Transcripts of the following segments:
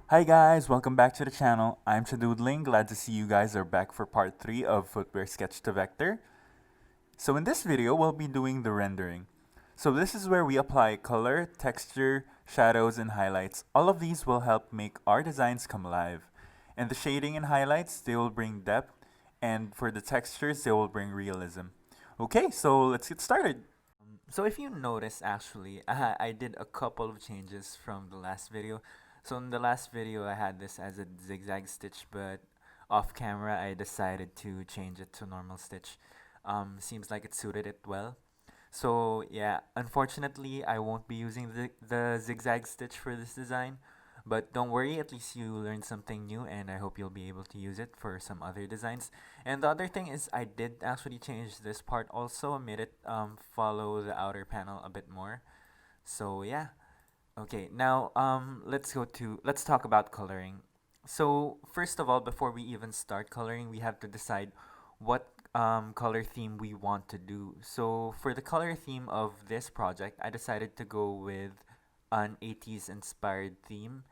Hi guys, welcome back to the channel. I'm Chadoodling, glad to see you guys are back for part 3 of Footwear Sketch to Vector. So in this video, we'll be doing the rendering. So this is where we apply color, texture, shadows, and highlights. All of these will help make our designs come alive. And the shading and highlights, they will bring depth, and for the textures, they will bring realism. Okay, so let's get started. So if you notice, actually, I did a couple of changes from the last video. So in the last video, I had this as a zigzag stitch, but off camera, I decided to change it to normal stitch. Seems like it suited it well. So yeah, unfortunately, I won't be using the zigzag stitch for this design. But don't worry, at least you learned something new, and I hope you'll be able to use it for some other designs. And the other thing is, I did actually change this part also, made it follow the outer panel a bit more. So yeah, okay. Now let's talk about coloring. So first of all, before we even start coloring, we have to decide what color theme we want to do. So for the color theme of this project, I decided to go with an 80s inspired theme.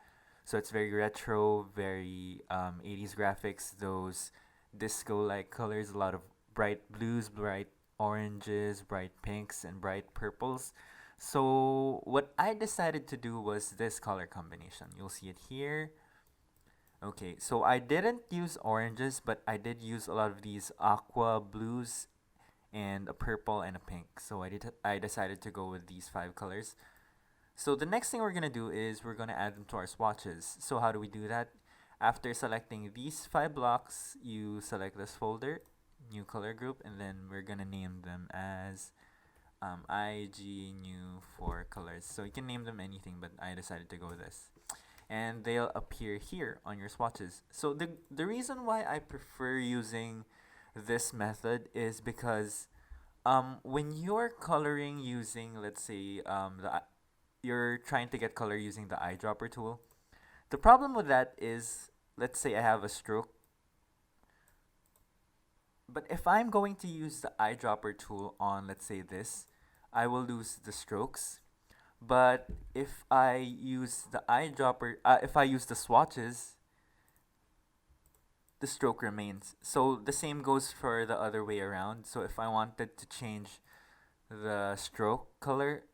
So it's very retro, very 80s graphics, those disco-like colors, a lot of bright blues, bright oranges, bright pinks, and bright purples. So what I decided to do was this color combination. You'll see it here. Okay, so I didn't use oranges, but I did use a lot of these aqua blues and a purple and a pink. So I decided to go with these five colors. So the next thing we're gonna do is we're gonna add them to our swatches. So how do we do that? After selecting these five blocks, you select this folder, new color group, and then we're gonna name them as IG new for colors. So you can name them anything, but I decided to go with this. And they'll appear here on your swatches. So the reason why I prefer using this method is because when you're coloring using, let's say, you're trying to get color using the eyedropper tool. The problem with that is, let's say I have a stroke, but if I'm going to use the eyedropper tool on, let's say this, I will lose the strokes. But if I use the eyedropper, if I use the swatches, the stroke remains. So the same goes for the other way around. So if I wanted to change the stroke color,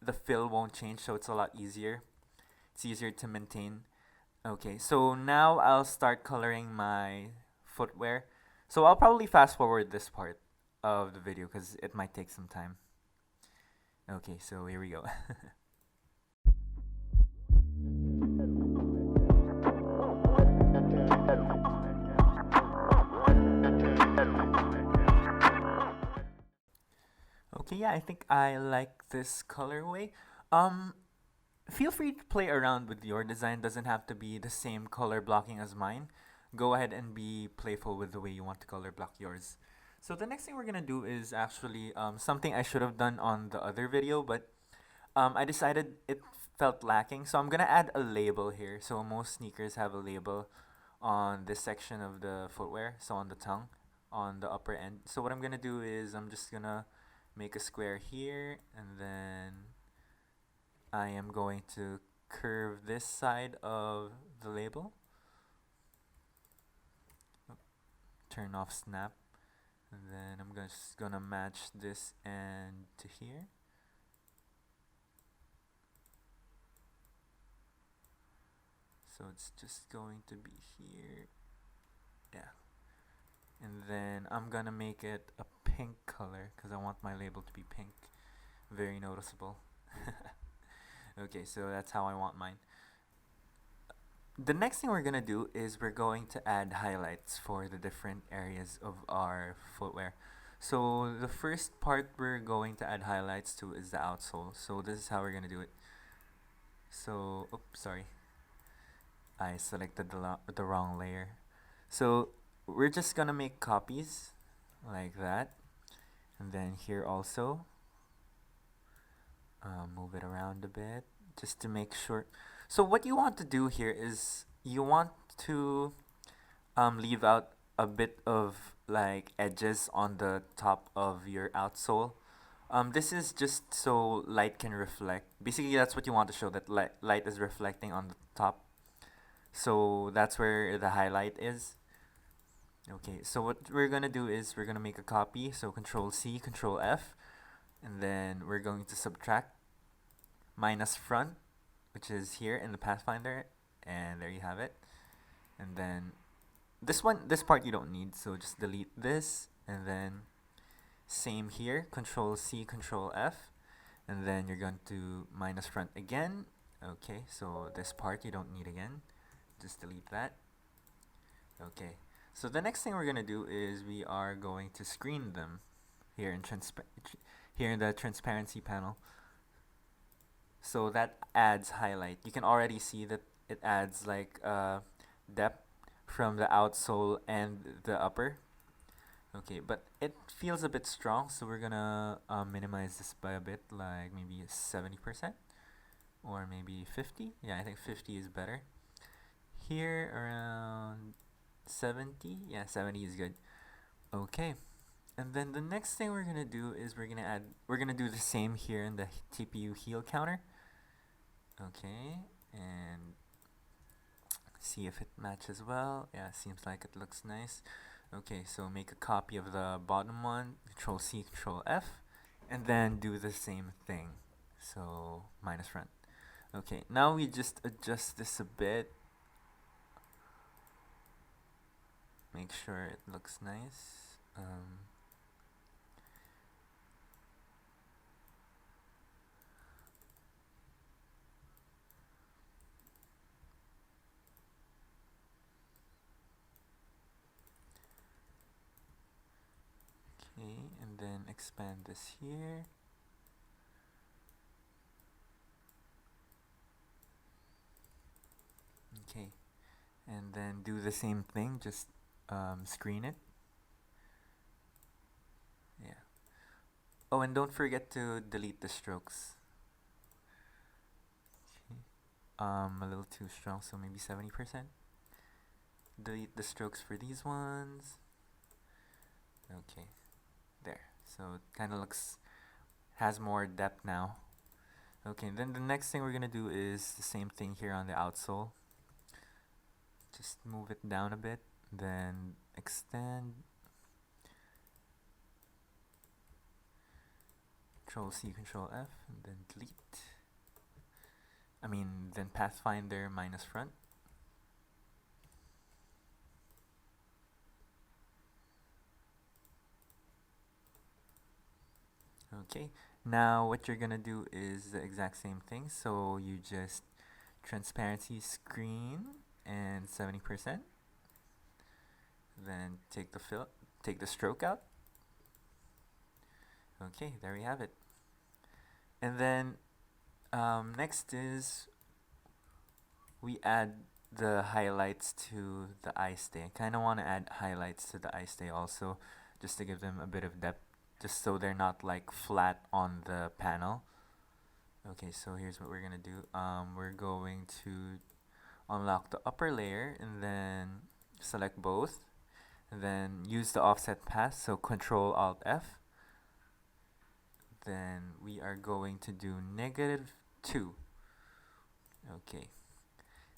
the fill won't change, so it's a lot easier. It's easier to maintain. Okay, so now I'll start coloring my footwear. So I'll probably fast forward this part of the video because it might take some time. Okay, so here we go. Okay, yeah, I think I like this colorway. Um, Feel free to play around with your design. Doesn't have to be the same color blocking as mine. Go ahead and be playful with the way you want to color block yours. So the next thing we're gonna do is actually something I should have done on the other video, but I decided it felt lacking. So I'm gonna add a label here. So most sneakers have a label on this section of the footwear. So on the tongue, on the upper end. So what I'm gonna do is I'm just gonna make a square here, and then I am going to curve this side of the label, turn off snap, and then I'm just gonna match this end to here. So it's just going to be here, yeah. And then I'm gonna make it a pink color because I want my label to be pink, very noticeable. Okay, so that's how I want mine. The next thing we're gonna do is we're going to add highlights for the different areas of our footwear. So the first part we're going to add highlights to is the outsole. So this is how we're gonna do it. So, oops, sorry, I selected the wrong layer. So we're just gonna make copies like that, and then here also, move it around a bit just to make sure. So what you want to do here is you want to leave out a bit of like edges on the top of your outsole. This is just so light can reflect. Basically, that's what you want to show, that light is reflecting on the top. So that's where the highlight is. Okay, so what we're gonna do is we're gonna make a copy. So Control C, Control F, and then we're going to subtract minus front, which is here in the Pathfinder, and there you have it. And then this part you don't need, so just delete this, and then same here, Control C, Control F, and then you're going to minus front again. Okay, so this part you don't need again, just delete that. Okay, so the next thing we're gonna do is we are going to screen them here in the transparency panel. So that adds highlight. You can already see that it adds like depth from the outsole and the upper. Okay, but it feels a bit strong, so we're gonna minimize this by a bit, like maybe 70% or maybe 50. Yeah, I think 50 is better. Here around 70. Yeah, 70 is good. Okay, and then the next thing we're gonna do is we're gonna do the same here in the TPU heel counter. Okay, and see if it matches well. Yeah, seems like it looks nice. Okay, so make a copy of the bottom one, Control C, Control F, and then do the same thing. So minus front. Okay, now we just adjust this a bit. Make sure it looks nice. Okay, and then expand this here. Okay, and then do the same thing, just screen it. Yeah. Oh, and don't forget to delete the strokes. Okay. A little too strong, so maybe 70%. Delete the strokes for these ones. Okay, there. So it kind of has more depth now. Okay, then the next thing we're gonna do is the same thing here on the outsole. Just move it down a bit, then extend. Control C, Control F, and then delete. Then Pathfinder minus front. Okay, now what you're gonna do is the exact same thing. So you just transparency screen and 70%. Then take the stroke out. Okay, there we have it. And then next is we add the highlights to the eye stay. I kind of want to add highlights to the eye stay also, just to give them a bit of depth, just so they're not like flat on the panel. Okay, so here's what we're gonna do. We're going to unlock the upper layer and then select both, and then use the offset path, so Control Alt F. Then we are going to do -2. Okay.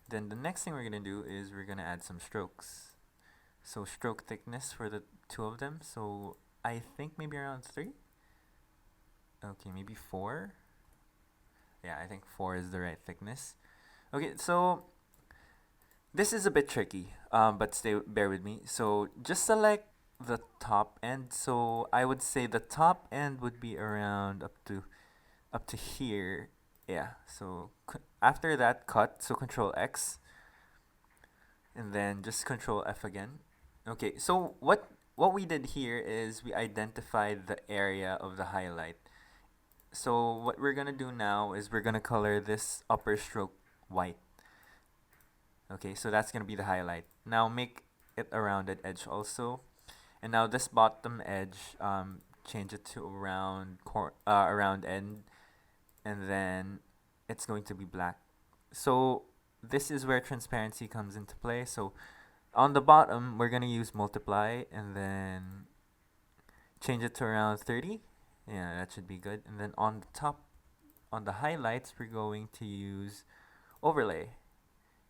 Then the next thing we're gonna do is we're gonna add some strokes. So stroke thickness for the two of them. So I think maybe around 3. Okay, maybe 4. Yeah, I think 4 is the right thickness. Okay, so this is a bit tricky, but bear with me. So just select the top end. So I would say the top end would be around up to here. Yeah. So after that, cut. So Control X, and then just Control F again. Okay. So what we did here is we identified the area of the highlight. So what we're gonna do now is we're gonna color this upper stroke white. Okay, so that's gonna be the highlight. Now make it a rounded edge also, and now this bottom edge, change it to around end, and then it's going to be black. So this is where transparency comes into play. So on the bottom, we're gonna use multiply and then change it to around 30. Yeah, that should be good. And then on the top, on the highlights, we're going to use overlay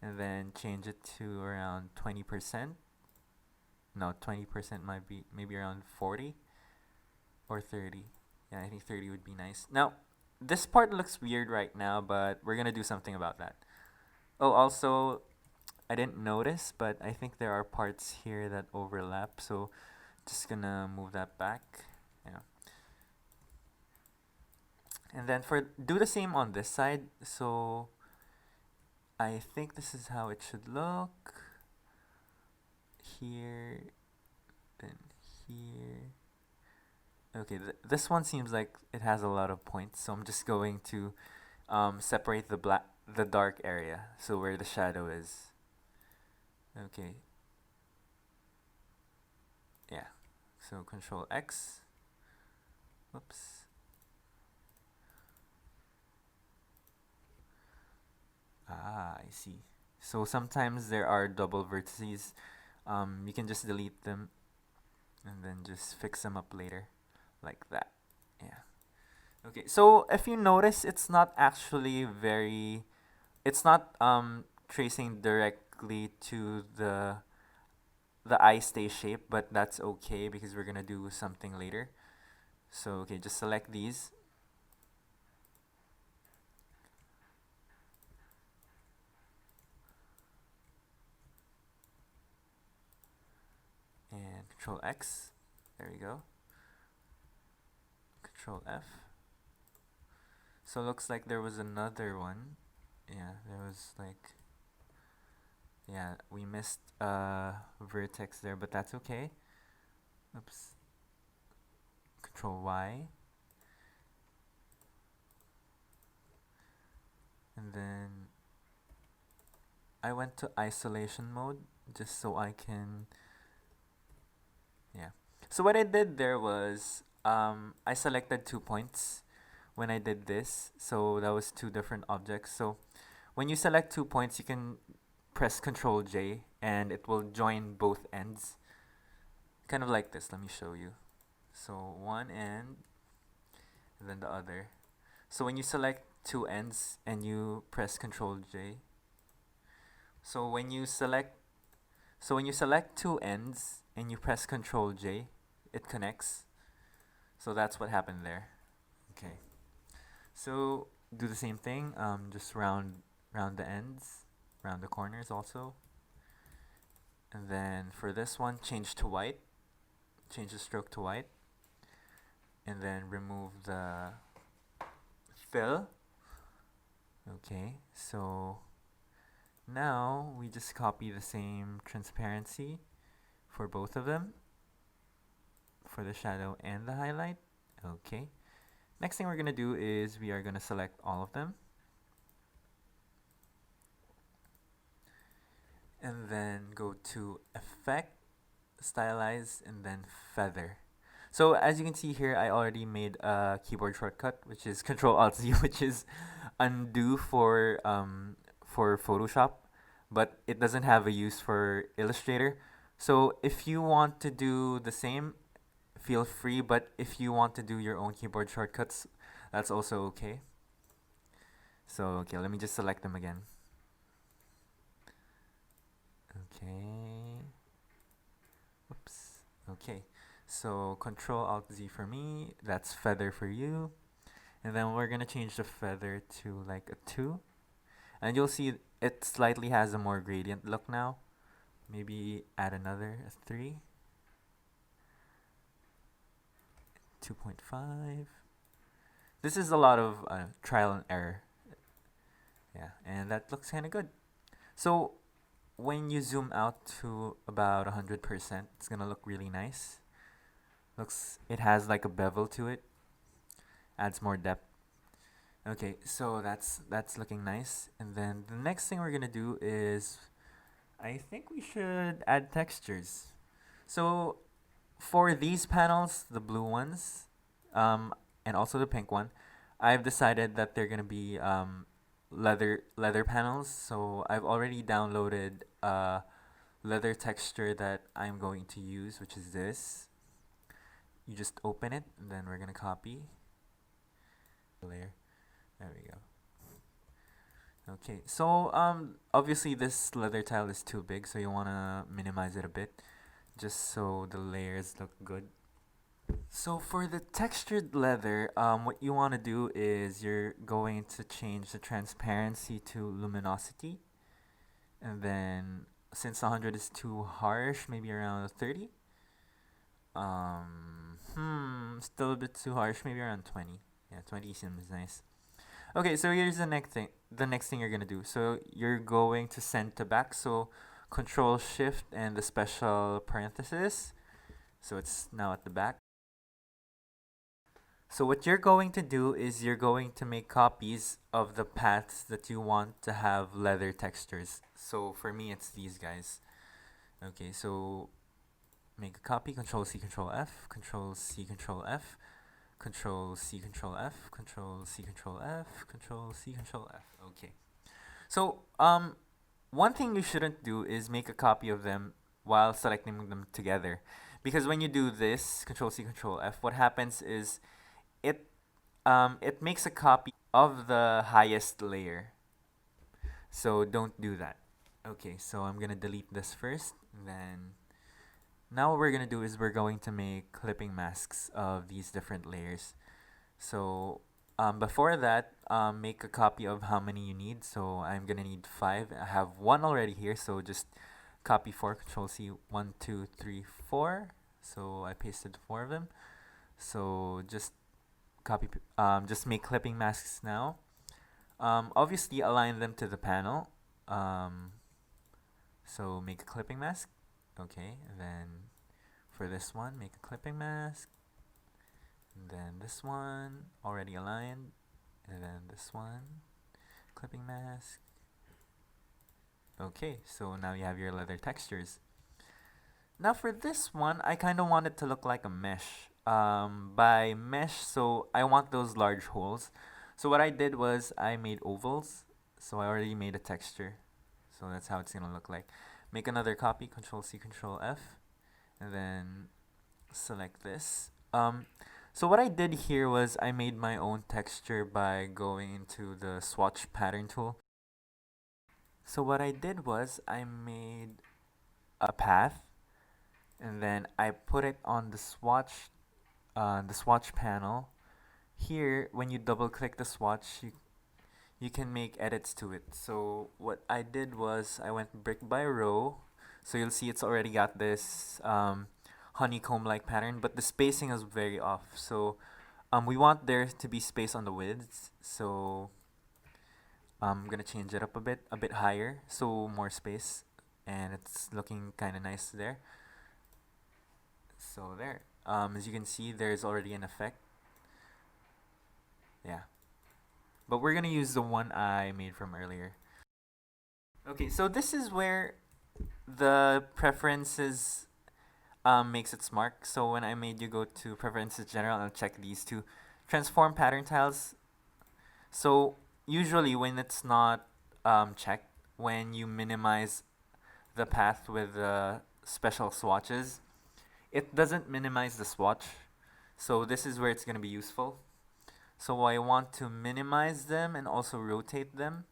and then change it to around 20%. No, 20% might be maybe around 40 or 30. Yeah, I think 30 would be nice. Now, this part looks weird right now, but we're going to do something about that. Oh, also, I didn't notice, but I think there are parts here that overlap, so just gonna move that back. Yeah. And then for do the same on this side. So I think this is how it should look. Here, then here. Okay, this one seems like it has a lot of points, so I'm just going to separate the dark area, so where the shadow is. Okay, yeah. So Control X. Whoops. Ah, I see. So sometimes there are double vertices. You can just delete them and then just fix them up later, like that. Yeah. Okay. So if you notice, it's not actually very. It's not tracing directly to the eye stay shape, but that's okay because we're gonna do something later. So okay, just select these. And Control X. There we go. Control F. So it looks like there was another one. Yeah, there was like, yeah, we missed vertex there, but that's okay. Oops. Control Y. And then I went to isolation mode just so I can, yeah. So what I did there was I selected 2 points when I did this. So that was two different objects. So when you select 2 points, you can press Control J and it will join both ends. Kind of like this. Let me show you. So one end and then the other. So when you select two ends and you press Control J, so when you select two ends and you press Control J, it connects. So that's what happened there. Okay. So do the same thing. Just round the ends, round the corners also. And then for this one, change to white. Change the stroke to white. And then remove the fill. Okay, so now we just copy the same transparency for both of them, for the shadow and the highlight. Okay, next thing we're going to do is we are going to select all of them. And then go to Effect, Stylize, and then Feather. So as you can see here, I already made a keyboard shortcut, which is Control Alt Z, which is undo for Photoshop, but it doesn't have a use for Illustrator. So if you want to do the same, feel free. But if you want to do your own keyboard shortcuts, that's also okay. So okay, let me just select them again. Okay. Oops. Okay. So Control Alt Z for me. That's feather for you. And then we're gonna change the feather to like a 2. And you'll see it slightly has a more gradient look now. Maybe add another a 3. 2.5. This is a lot of trial and error. Yeah, and that looks kind of good. So when you zoom out to about 100%, it's gonna look really nice. It has like a bevel to it, adds more depth. Okay, so that's looking nice. And then the next thing we're gonna do is, I think we should add textures. So for these panels, the blue ones, and also the pink one, I've decided that they're gonna be leather panels. So I've already downloaded a leather texture that I'm going to use, which is this. you just open it, and then we're gonna copy the layer. There we go. Okay, so obviously this leather tile is too big, so you wanna minimize it a bit, just so the layers look good. So for the textured leather, what you wanna do is you're going to change the transparency to luminosity, and then since 100 is too harsh, maybe around 30. Still a bit too harsh, maybe around 20. Yeah, 20 seems nice. Okay, so here's the next thing. The next thing you're gonna do. So you're going to send to back. So Control Shift and the special parenthesis. So it's now at the back. So what you're going to do is you're going to make copies of the paths that you want to have leather textures. So for me, it's these guys. Okay, so make a copy. Control C, Control F, Control C, Control F. Control C, Control F, Control C, Control F, Control C, Control F. Okay. So, one thing you shouldn't do is make a copy of them while selecting them together. Because when you do this, Control C, Control F, what happens is it makes a copy of the highest layer. So don't do that. Okay, so I'm gonna delete this first, and then now what we're gonna do is we're going to make clipping masks of these different layers. So before that, make a copy of how many you need. So I'm gonna need 5. I have 1 already here, so just copy 4, Control C, 1, 2, 3, 4. So I pasted 4 of them. So just just make clipping masks now. Obviously align them to the panel. So make a clipping mask. Okay, and then for this one, make a clipping mask. And then this one, already aligned. And then this one, clipping mask. Okay, so now you have your leather textures. Now for this one, I kind of want it to look like a mesh. By mesh, so I want those large holes. So what I did was I made ovals. So I already made a texture. So that's how it's gonna look like. Make another copy, Control C, Control F, and then select this. So what I did here was I made my own texture by going into the swatch pattern tool. So what I did was I made a path, and then I put it on the swatch panel. Here, when you double click the swatch, you can make edits to it. So what I did was I went brick by row. So you'll see it's already got this honeycomb-like pattern, but the spacing is very off. So we want there to be space on the widths. So I'm gonna change it up a bit higher, so more space, and it's looking kind of nice there. So there, as you can see, there's already an effect. Yeah, but we're gonna use the one I made from earlier. Okay, so this is where the preferences makes its mark. So when I made you go to preferences general, I'll check these two. Transform pattern tiles. So usually when it's not checked, when you minimize the path with the special swatches, it doesn't minimize the swatch. So this is where it's going to be useful. So I want to minimize them and also rotate them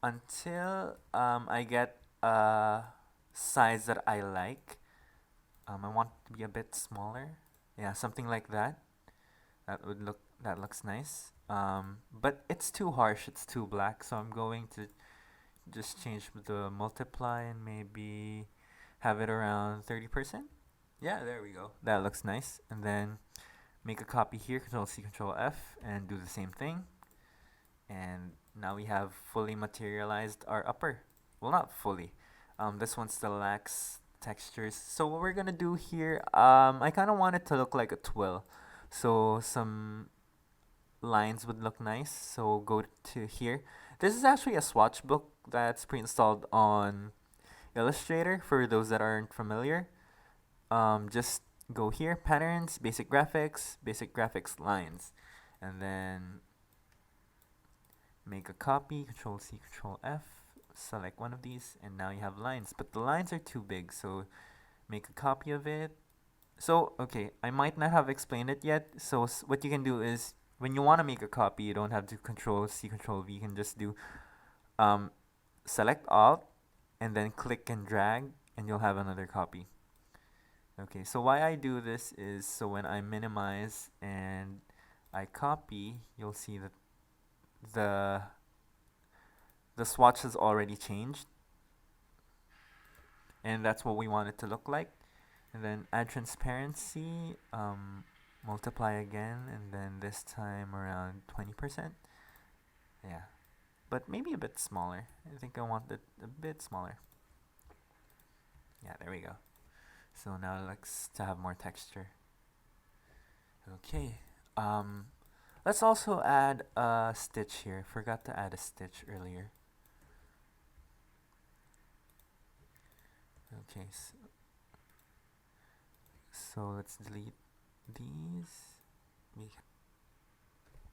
until I get a size that I like. I want it to be a bit smaller. Yeah, something like that. That looks nice. But it's too harsh, it's too black, so I'm going to just change the multiply and maybe have it around 30%. Yeah, there we go. That looks nice. And then make a copy here, Control C, Control F, and do the same thing. And now we have fully materialized our upper. Well, not fully. This one still lacks textures. So what we're gonna do here, I kind of want it to look like a twill. So some lines would look nice. So go to here. This is actually a swatch book that's pre-installed on Illustrator for those that aren't familiar. Just go here, patterns, basic graphics lines, and then make a copy, Control C, Control F, select one of these, and now you have lines. But the lines are too big, so make a copy of it, So, okay, I might not have explained it yet. So, what you can do is when you want to make a copy, you don't have to control C, control V. You can just do um, select Alt and then click and drag, and you'll have another copy. Okay, so why I do this is so when I minimize and I copy, you'll see that the the swatch has already changed, and that's what we want it to look like. And then add transparency, multiply again, and then this time around 20%. Yeah, but maybe a bit smaller. I think I want it a bit smaller. Yeah, there we go. So now it looks to have more texture. Okay. Um, let's also add a stitch here. Forgot to add a stitch earlier. Okay, so let's delete these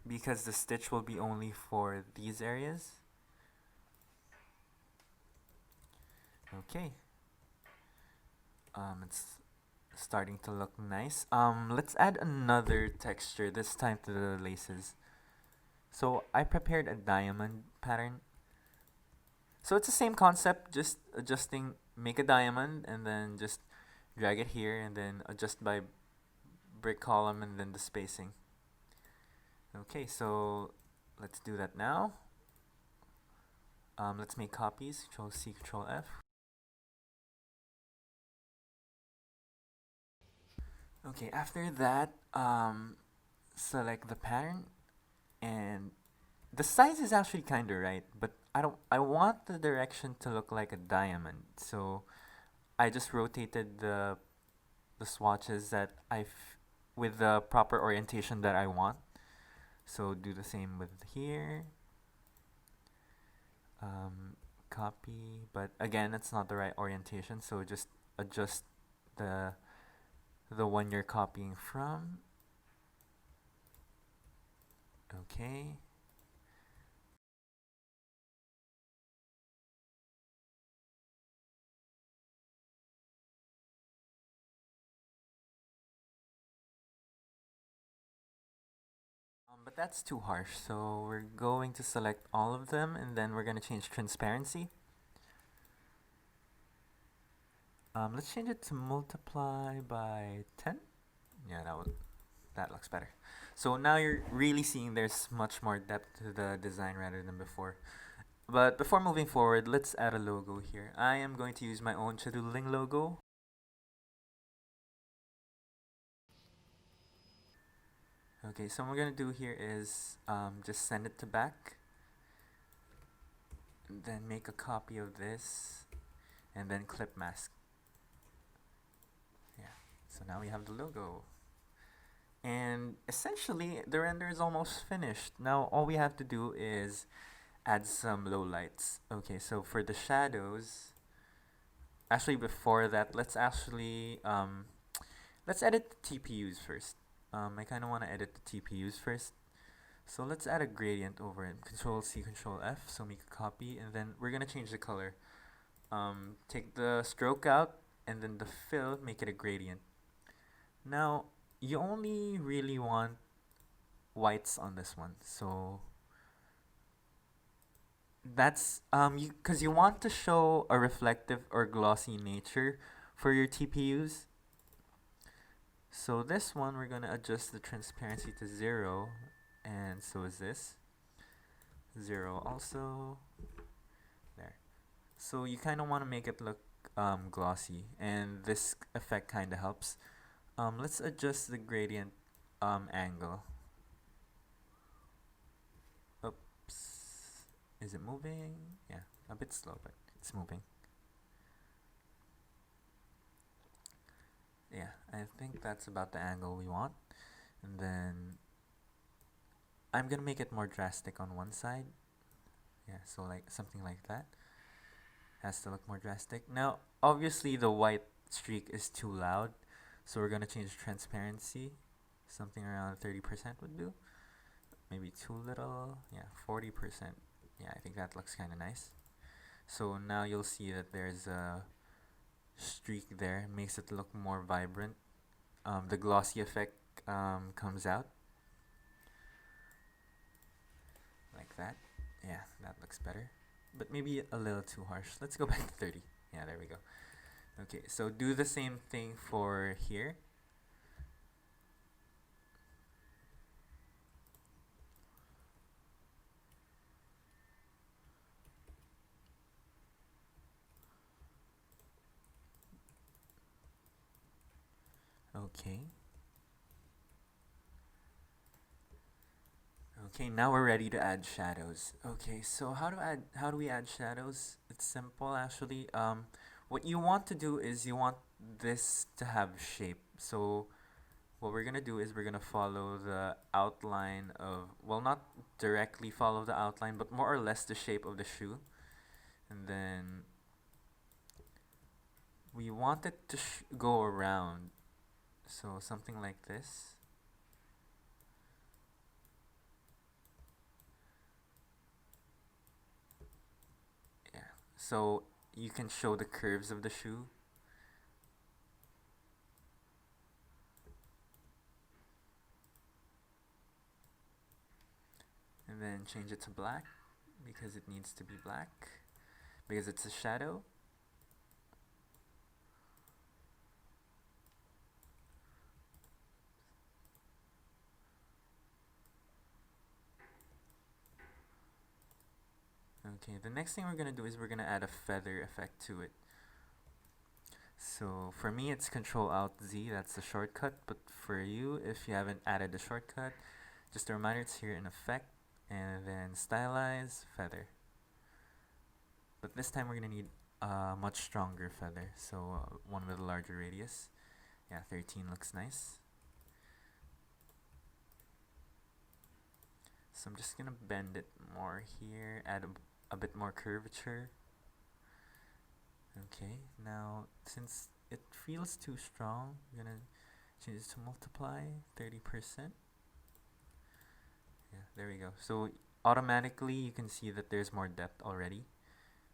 because the stitch will be only for these areas. Okay. It's starting to look nice. Let's add another texture, this time to the laces. So I prepared a diamond pattern. So it's the same concept, just adjusting, make a diamond and then just drag it here and then adjust by brick column and then the spacing. Okay, so let's do that now. Let's make copies, Control C, Control F. Okay, after that, select the pattern, and the size is actually kind of right, but I want the direction to look like a diamond, so I just rotated the swatches that with the proper orientation that I want. So do the same with here. Copy, but again, it's not the right orientation, so just adjust the the one you're copying from. Okay. But that's too harsh, so we're going to select all of them and then we're going to change transparency. Let's change it to multiply by 10. Yeah, that looks better. So now you're really seeing there's much more depth to the design rather than before. But before moving forward, let's add a logo here. I am going to use my own Chadoodling logo. Okay, so what we're going to do here is just send it to back. And then make a copy of this. And then clip mask. Yeah, so now we have the logo. And essentially, the render is almost finished. Now, all we have to do is add some low lights. Okay, so for the shadows, actually before that, let's edit the TPUs first. I kind of want to edit the TPUs first. So let's add a gradient over it. Control C, Control F, so make a copy, and then we're gonna change the color. Take the stroke out, and then the fill, make it a gradient. Now, you only really want whites on this one, so that's you because you want to show a reflective or glossy nature for your TPUs. So this one we're gonna adjust the transparency to 0, and so is this 0 also. There. So you kind of want to make it look glossy, and this effect kind of helps. Let's adjust the gradient angle. Oops. Is it moving? Yeah, a bit slow, but it's moving. Yeah, I think that's about the angle we want. And then I'm gonna make it more drastic on one side. Yeah, so like something like that. Has to look more drastic. Now, obviously the white streak is too loud, so we're gonna change transparency. Something around 30% would do. Maybe too little. Yeah, 40%. Yeah, I think that looks kind of nice. So now you'll see that there's a streak there. Makes it look more vibrant. the glossy effect comes out like that. Yeah, that looks better, but maybe a little too harsh. Let's go back to 30. Yeah, there we go. Okay, so do the same thing for here. Okay. Okay, now we're ready to add shadows. Okay, so how do we add shadows? It's simple actually. What you want to do is you want this to have shape. So what we're gonna do is we're gonna follow the outline of, well, not directly follow the outline, but more or less the shape of the shoe. And then we want it to go around. So something like this. Yeah. So you can show the curves of the shoe. And then change it to black because it needs to be black because it's a shadow. Okay, the next thing we're gonna do is we're gonna add a feather effect to it. So for me it's Control Alt Z, that's the shortcut, but for you, if you haven't added the shortcut, just a reminder, it's here in effect and then stylize feather. But this time we're gonna need a much stronger feather, so one with a larger radius. Yeah, 13 looks nice. So I'm just gonna bend it more here, add a bit more curvature. Okay, now since it feels too strong, I'm gonna change it to multiply 30%. Yeah, there we go. So automatically you can see that there's more depth already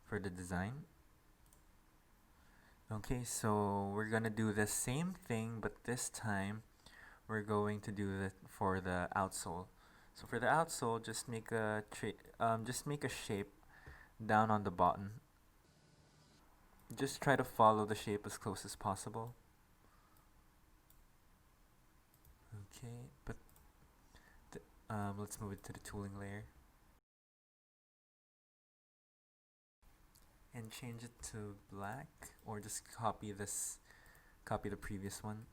for the design. Okay, so we're gonna do the same thing, but this time we're going to do it for the outsole. So for the outsole, just make a shape down on the bottom. Just try to follow the shape as close as possible. Okay, but let's move it to the tooling layer and change it to black, or just copy the previous one.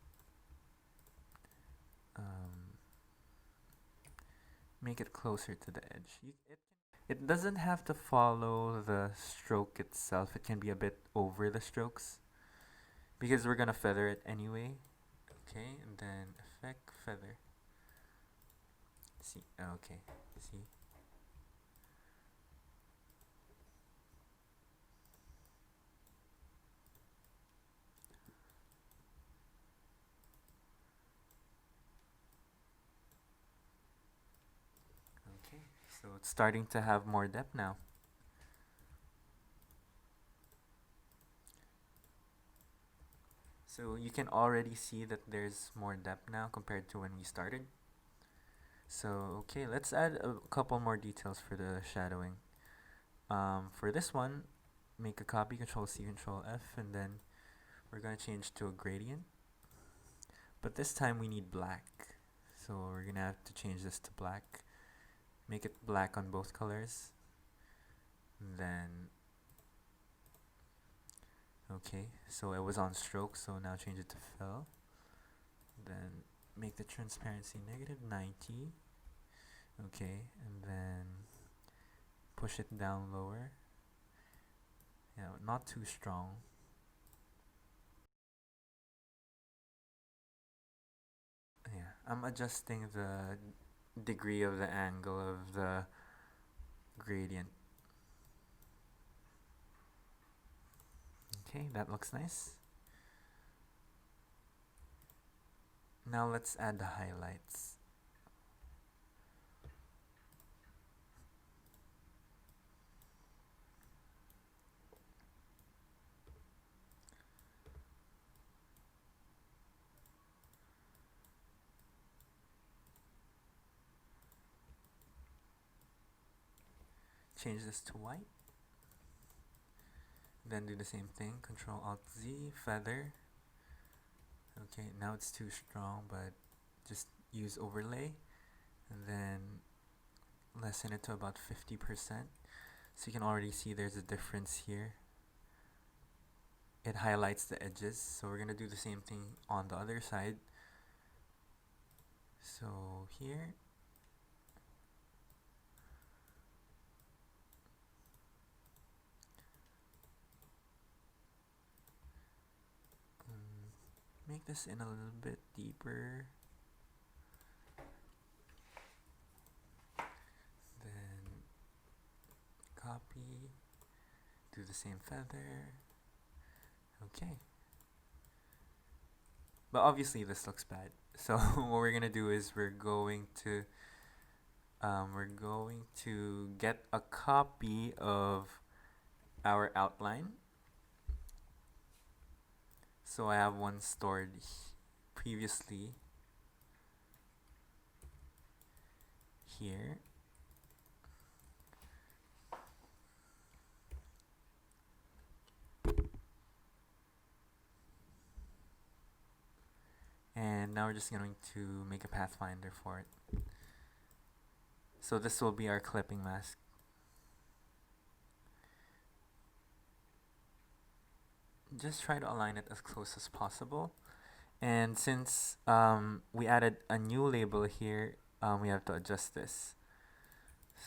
Make it closer to the edge. It doesn't have to follow the stroke itself. It can be a bit over the strokes because we're gonna feather it anyway. Okay, and then effect feather. See, okay, see. Okay, so it's starting to have more depth now. So you can already see that there's more depth now compared to when we started. So okay, let's add a couple more details for the shadowing. For this one, make a copy, Control C, Control F, and then we're gonna change to a gradient. But this time we need black. So we're gonna have to change this to black. Make it black on both colors. And then, okay, so it was on stroke, so now change it to fill. Then make the transparency negative 90. Okay, and then push it down lower. Yeah, not too strong. Yeah, I'm adjusting the degree of the angle of the gradient. Okay, that looks nice. Now let's add the highlights. change this to white. Then do the same thing, Control Alt Z, feather. Okay, now it's too strong, but just use overlay, and then lessen it to about 50%. So you can already see there's a difference here. It highlights the edges, so we're gonna do the same thing on the other side. So here, make this in a little bit deeper. Then copy, do the same feather. Okay. But obviously this looks bad. So what we're gonna do is we're going to get a copy of our outline. So I have one stored previously here. And now we're just going to make a pathfinder for it. So this will be our clipping mask. Just try to align it as close as possible. And since we added a new label here, we have to adjust this.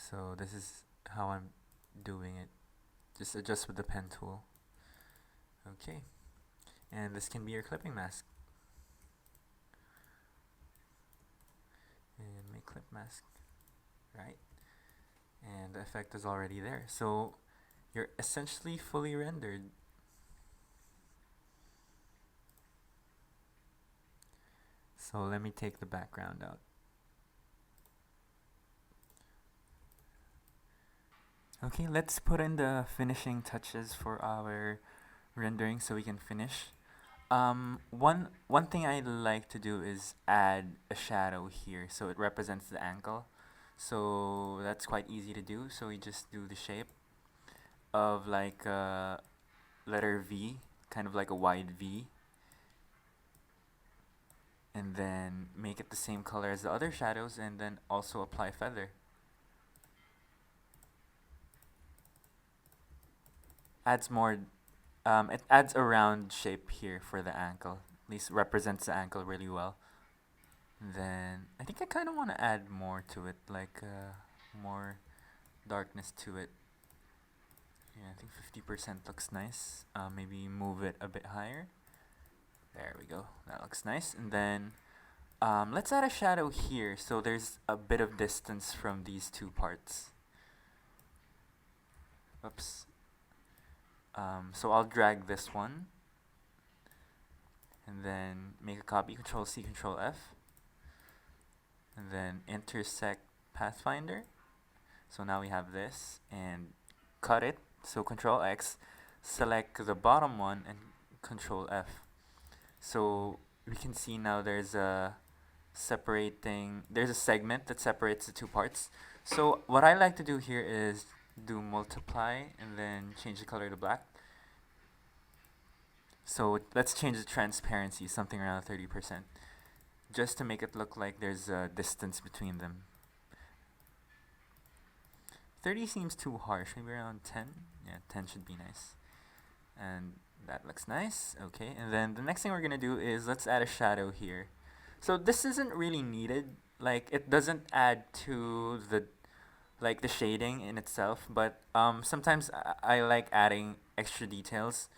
So this is how I'm doing it. Just adjust with the pen tool. Okay. And this can be your clipping mask. And make clip mask, right? And the effect is already there. So you're essentially fully rendered. So let me take the background out. Okay, let's put in the finishing touches for our rendering so we can finish. One thing I like to do is add a shadow here so it represents the ankle. So that's quite easy to do. So we just do the shape of like a letter V, kind of like a wide V. And then make it the same color as the other shadows, and then also apply feather. Adds more, it adds a round shape here for the ankle. At least represents the ankle really well. And then I think I kind of want to add more to it, like more darkness to it. Yeah, I think 50% looks nice. Maybe move it a bit higher. There we go. That looks nice. And then let's add a shadow here so there's a bit of distance from these two parts. Oops. So I'll drag this one and then make a copy, Control C, Control F, and then intersect Pathfinder. So now we have this, and cut it. So Control X, select the bottom one, and Control F. So we can see now there's a segment that separates the two parts. So what I like to do here is do multiply and then change the color to black. So let's change the transparency, something around 30%, just to make it look like there's a distance between them. 30 seems too harsh, maybe around 10. Yeah, 10 should be nice. And that looks nice. Okay, and then the next thing we're gonna do is let's add a shadow here. So this isn't really needed, like it doesn't add to the shading in itself, but sometimes I like adding extra details.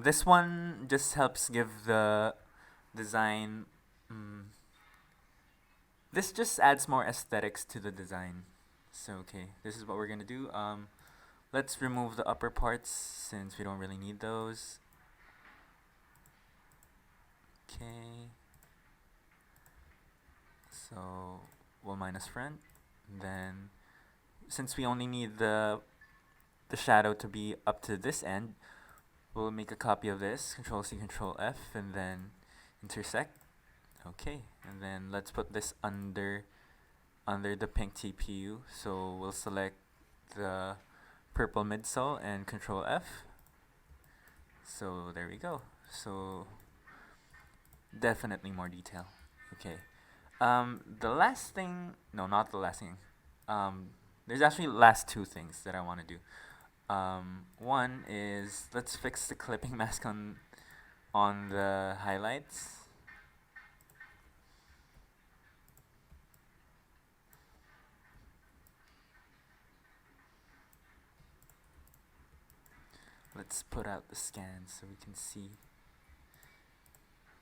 This one just helps give the design, this just adds more aesthetics to the design. So okay, this is what we're gonna do. Let's remove the upper parts since we don't really need those. Okay. So we'll minus front. Then since we only need the shadow to be up to this end, we'll make a copy of this, Control C, Control F, and then intersect. Okay, and then let's put this under under the pink TPU. So we'll select the purple midsole and Control F. So there we go. So definitely more detail. Okay. The last thing, no, not the last thing. There's actually last two things that I want to do. One is let's fix the clipping mask on the highlights. Let's put out the scan so we can see.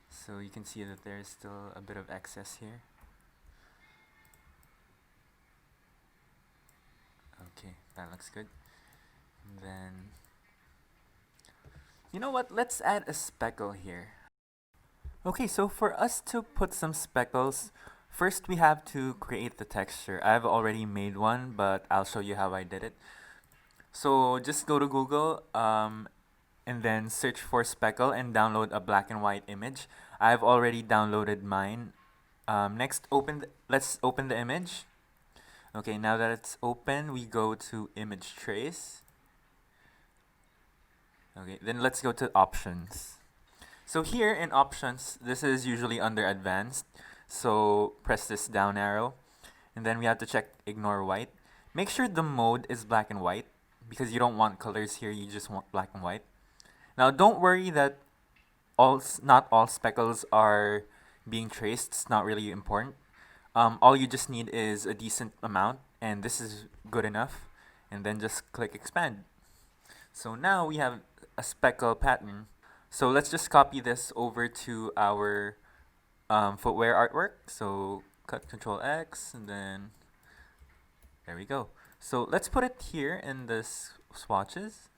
So you can see that there's still a bit of excess here. Okay, that looks good. And then, you know what? Let's add a speckle here. Okay, so for us to put some speckles, first we have to create the texture. I've already made one, but I'll show you how I did it. So just go to Google and then search for speckle and download a black and white image. I've already downloaded mine. Next, let's open the image. Okay, now that it's open, we go to image trace. Okay, then let's go to options. So here in options, this is usually under advanced. So press this down arrow, and then we have to check ignore white. Make sure the mode is black and white because you don't want colors here, you just want black and white. Now don't worry that not all speckles are being traced, it's not really important. All you just need is a decent amount, and this is good enough. And then just click expand. So now we have a speckle pattern. So let's just copy this over to our footwear artwork. So cut Control X, and then there we go. So let's put it here in the swatches.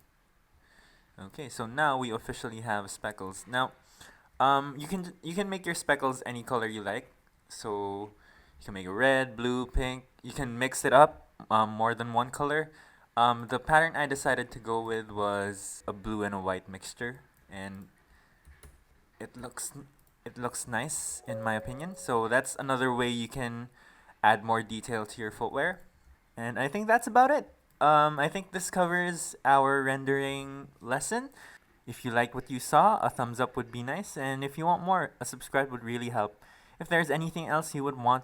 Okay, so now we officially have speckles. Now, you can make your speckles any color you like. So you can make it red, blue, pink. You can mix it up, more than one color. The pattern I decided to go with was a blue and a white mixture, and it looks nice in my opinion. So that's another way you can add more detail to your footwear. And I think that's about it. I think this covers our rendering lesson. If you like what you saw, a thumbs up would be nice, and if you want more, a subscribe would really help. If there's anything else you would want